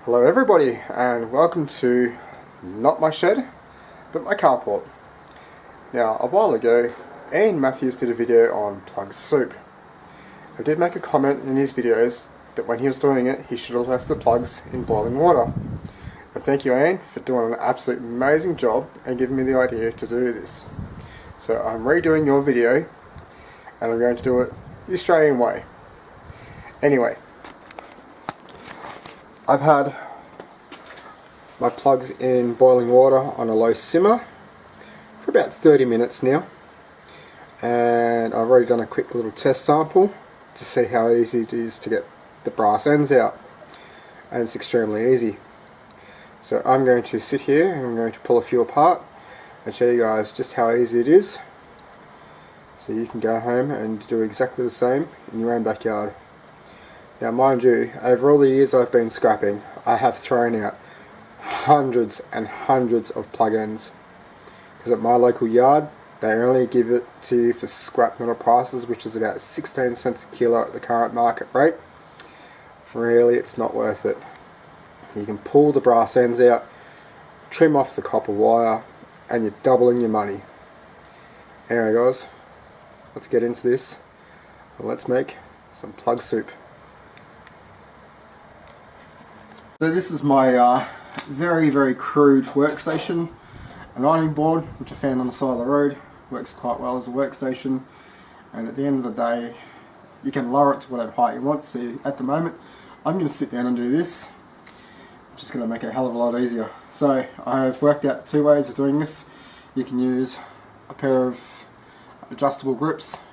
Hello everybody and welcome to not my shed but my carport. Now a while ago Ian Matthews did a video on plug soup. I did make a comment in his videos that when he was doing it he should have left the plugs in boiling water. And thank you Ian for doing an absolute amazing job and giving me the idea to do this. So I'm redoing your video and I'm going to do it the Australian way. Anyway, I've had my plugs in boiling water on a low simmer for about 30 minutes now, and I've already done a quick little test sample to see how easy it is to get the brass ends out, and it's extremely easy. So I'm going to sit here and I'm going to pull a few apart and show you guys just how easy it is, so you can go home and do exactly the same in your own backyard. Now mind you, over all the years I've been scrapping, I have thrown out hundreds and hundreds of plug-ins, because at my local yard they only give it to you for scrap metal prices, which is about 16 cents a kilo at the current market rate. Really, it's not worth it. You can pull the brass ends out, trim off the copper wire, and you're doubling your money. Anyway guys, let's get into this and let's make some plug soup. So this is my very crude workstation, an ironing board which I found on the side of the road. Works quite well as a workstation, and at the end of the day you can lower it to whatever height you want. So at the moment I'm going to sit down and do this, which is going to make it a hell of a lot easier. So I've worked out two ways of doing this. You can use a pair of adjustable grips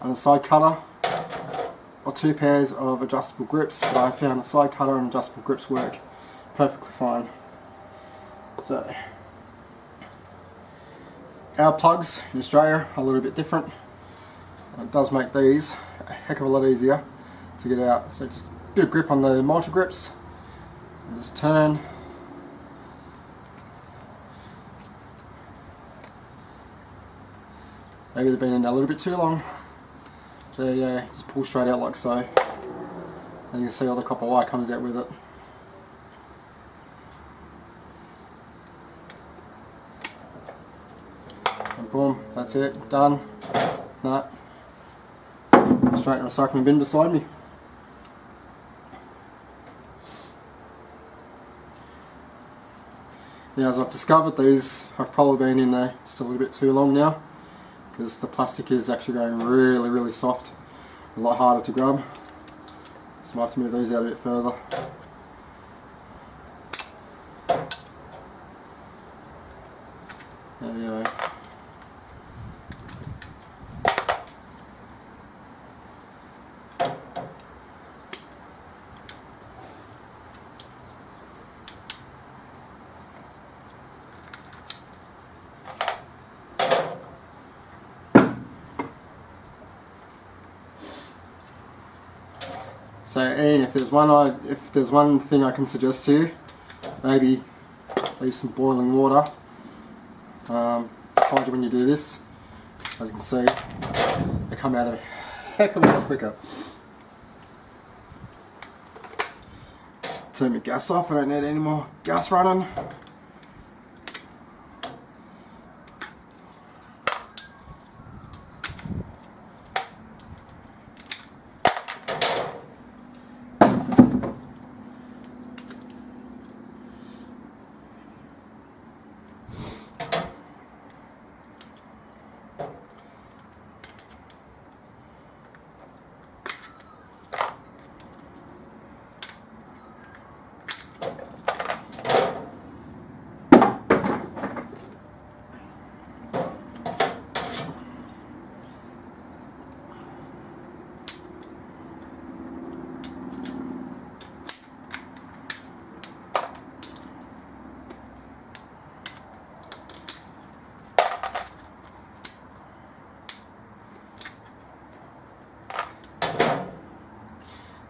and a side cutter, or two pairs of adjustable grips, but I found a side cutter and adjustable grips work perfectly fine. So our plugs in Australia are a little bit different. It does make these a heck of a lot easier to get out. So just a bit of grip on the multi grips and just turn. Maybe they've been in there a little bit too long. There you go, just pull straight out like so. And you can see all the copper wire comes out with it. And boom, that's it, done. Nah. Straight in the recycling bin beside me. Now, as I've discovered, these have probably been in there just a little bit too long now, because the plastic is actually going really soft, a lot harder to grab. So I might have to move these out a bit further. There we go. So Ian, if there's one thing I can suggest to you, maybe leave some boiling water beside you when you do this. As you can see, they come out a heck of a lot quicker. Turn my gas off, I don't need any more gas running.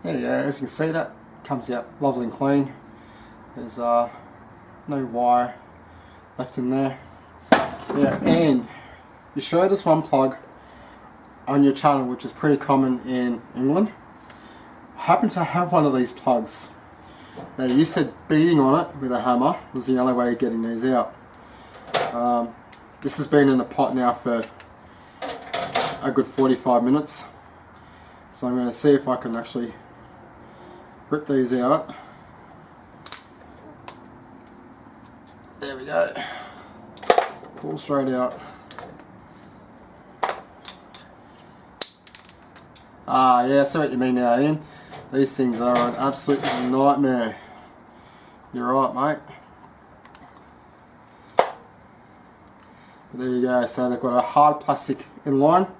There you go, as you can see, that comes out lovely and clean. There's no wire left in there. Yeah, and you showed us one plug on your channel which is pretty common in England. I happen to have one of these plugs Now you said beating on it with a hammer was the only way of getting these out. This has been in the pot now for a good 45 minutes. So I'm going to see if I can actually rip these out. There we go. Pull straight out. Ah, yeah, I see what you mean now, Ian. These things are an absolute nightmare. You're right, mate. There you go. So they've got a hard plastic inline,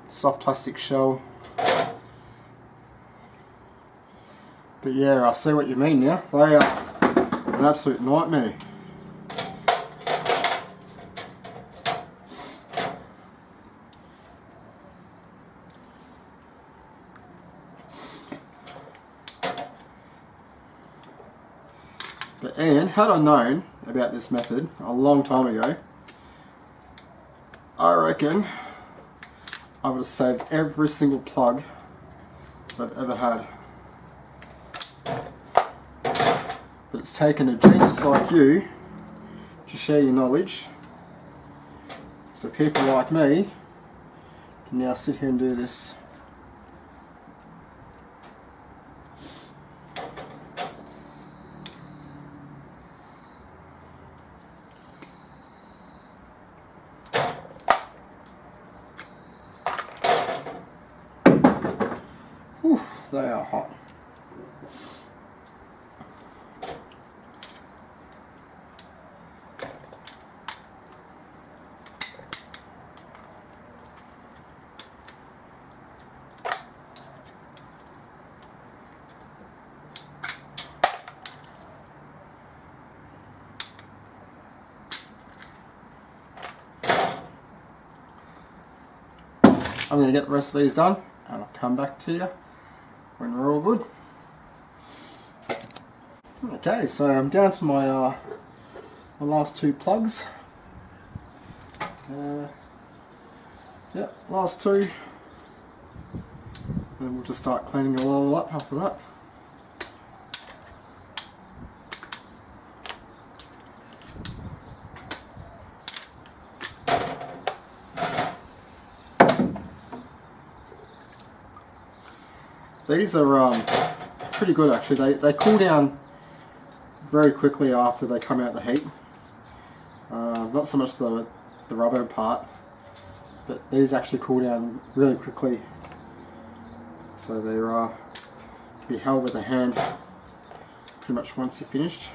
soft plastic shell. But yeah, I see what you mean now. They are an absolute nightmare. And had I known about this method a long time ago, I reckon I would have saved every single plug I've ever had. But it's taken a genius like you to share your knowledge, so people like me can now sit here and do this. Oof, they are hot. I'm going to get the rest of these done and I'll come back to you when we're all good. Okay, so I'm down to my last two plugs. Yeah, last two. And we'll just start cleaning it all up after that. These are pretty good actually. They cool down very quickly after they come out the heat. Not so much the rubber part, but these actually cool down really quickly. So they're can be held with a hand pretty much once you're finished.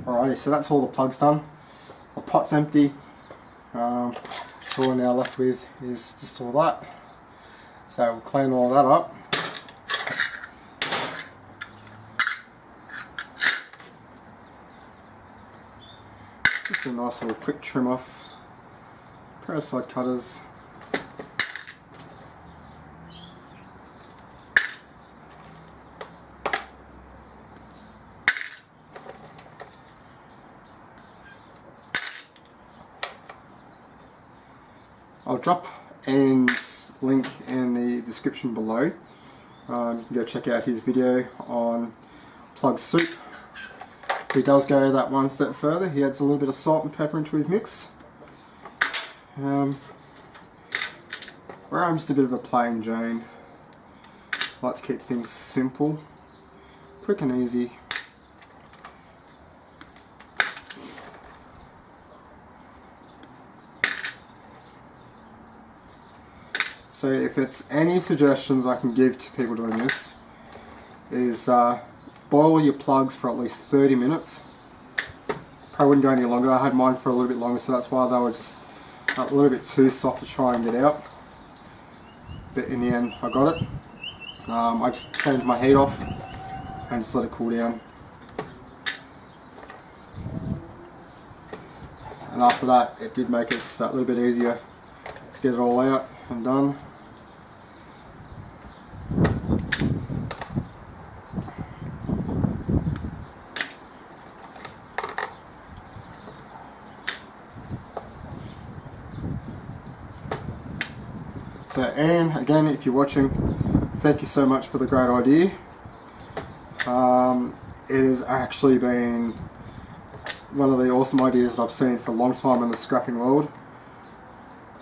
Alrighty, so that's all the plugs done. My pot's empty, so all we're now left with is just all that. So we'll clean all that up. Just a nice little quick trim off, pair of side cutters. I'll drop Ian's link in the description below. You can go check out his video on plug soup. He does go that one step further. He adds a little bit of salt and pepper into his mix. Where I'm just a bit of a plain Jane. I like to keep things simple, quick and easy. So if it's any suggestions I can give to people doing this, is boil your plugs for at least 30 minutes. Probably wouldn't go any longer. I had mine for a little bit longer, so that's why they were just a little bit too soft to try and get out. But in the end, I got it. I just turned my heat off and just let it cool down. And after that, it did make it just a little bit easier to get it all out and done. So Anne, again, if you're watching, thank you so much for the great idea. It has actually been one of the awesome ideas that I've seen for a long time in the scrapping world,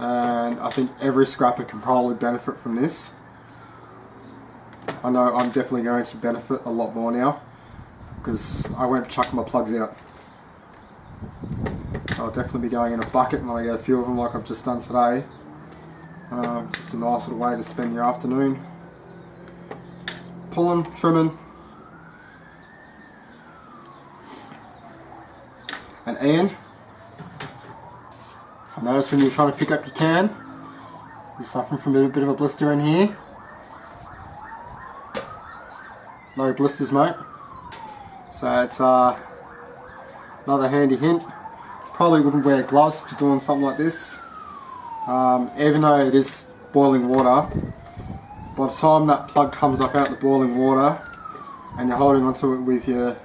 and I think every scrapper can probably benefit from this. I know I'm definitely going to benefit a lot more now because I won't be chucking my plugs out. I'll definitely be going in a bucket when I get a few of them like I've just done today. Just a nice little way to spend your afternoon. Pulling, trimming. And Ian, I noticed when you're trying to pick up your can, you're suffering from a bit of a blister in here. No blisters, mate. So it's another handy hint. Probably wouldn't wear gloves for doing something like this. Even though it is boiling water, by the time that plug comes up out the boiling water and you're holding onto it with your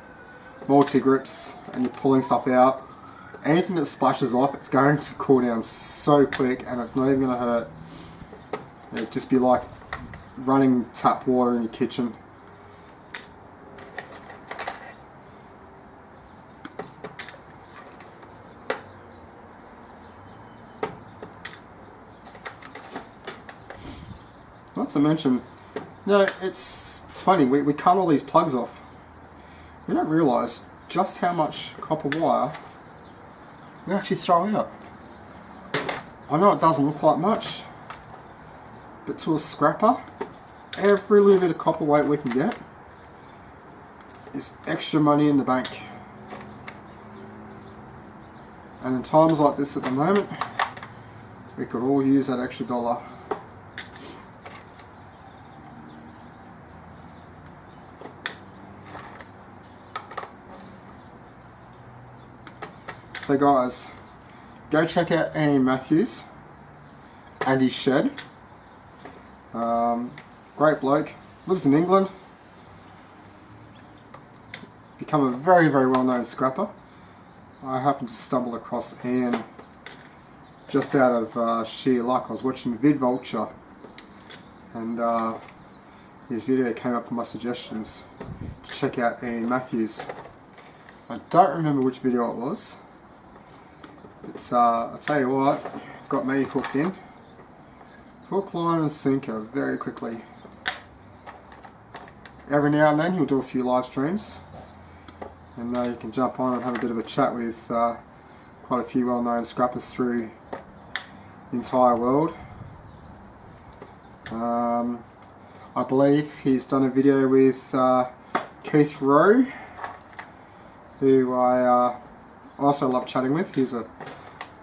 multi-grips and you're pulling stuff out, anything that splashes off, it's going to cool down so quick and it's not even going to hurt. It'd just be like running tap water in your kitchen. Not to mention, you know, it's funny, we cut all these plugs off. We don't realise just how much copper wire we actually throw out. I know it doesn't look like much, but to a scrapper, every little bit of copper weight we can get is extra money in the bank. And in times like this at the moment, we could all use that extra dollar. So guys, go check out Andy Matthews and his shed. Great bloke, lives in England. Become a very, very well known scrapper. I happened to stumble across Ian just out of sheer luck. I was watching VidVulture and his video came up with my suggestions to check out Ian Matthews. I don't remember which video it was. It's, I'll tell you what, got me hooked in. Hook, line and sinker very quickly. Every now and then he'll do a few live streams and you can jump on and have a bit of a chat with quite a few well-known scrappers through the entire world. I believe he's done a video with Keith Rowe, who I also love chatting with. He's a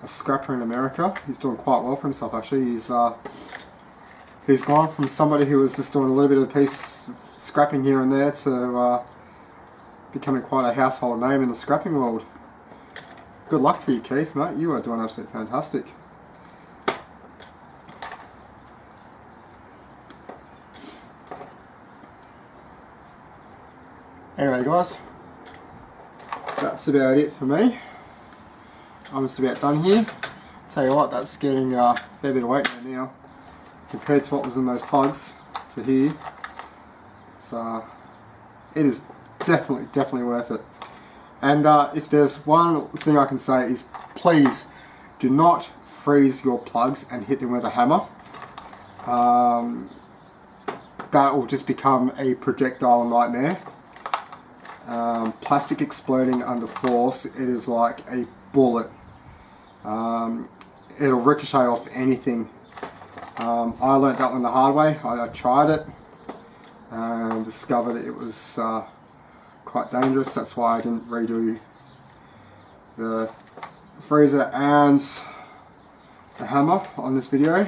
scrapper in America. He's doing quite well for himself actually. He's gone from somebody who was just doing a little bit of a piece of scrapping here and there to becoming quite a household name in the scrapping world. Good luck to you, Keith, mate. You are doing absolutely fantastic. Anyway guys, that's about it for me. I'm just about done here. Tell you what, that's getting a fair bit of weight there now compared to what was in those plugs to here. It is definitely worth it. And if there's one thing I can say is please do not freeze your plugs and hit them with a hammer. That will just become a projectile nightmare. Plastic exploding under force, it is like a bullet. It'll ricochet off anything. I learnt that one the hard way. I tried it and discovered it was quite dangerous. That's why I didn't redo the freezer and the hammer on this video,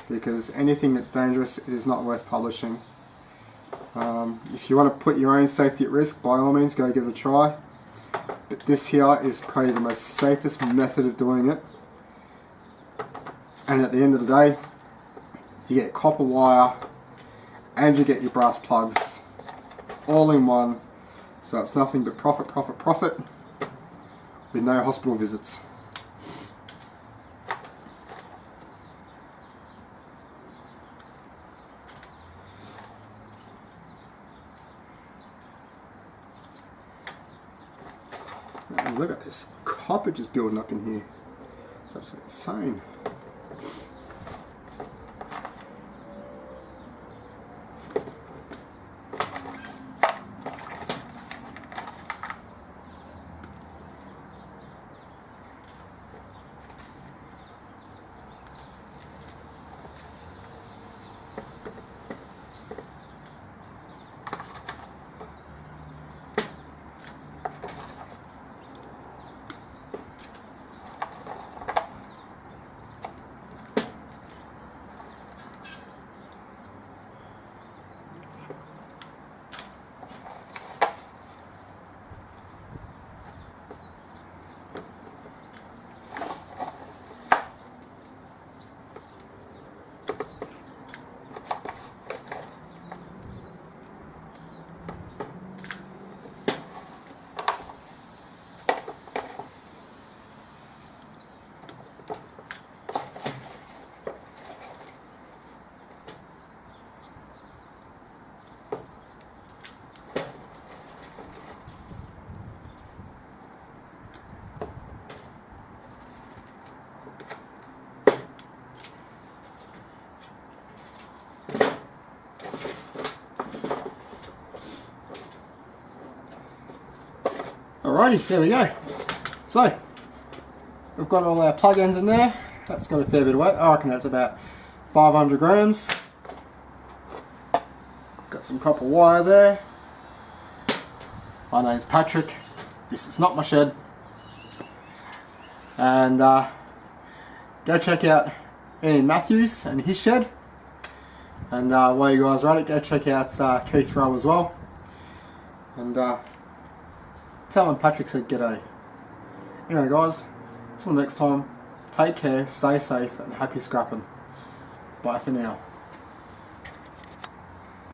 because anything that's dangerous, it is not worth publishing. If you want to put your own safety at risk, by all means go give it a try, but this here is probably the most safest method of doing it. And at the end of the day, you get copper wire and you get your brass plugs all in one, so it's nothing but profit, profit, profit with no hospital visits. Look at this copper just building up in here. It's absolutely insane. Alrighty, there we go. So, we've got all our plug-ins in there. That's got a fair bit of weight. I reckon that's about 500 grams. Got some copper wire there. My name's Patrick. This is not my shed. And go check out Ian Matthews and his shed. And while you guys are at it, go check out Keith Rowe as well. And tell him Patrick said g'day. Anyway guys, until next time, take care, stay safe and happy scrapping. Bye for now.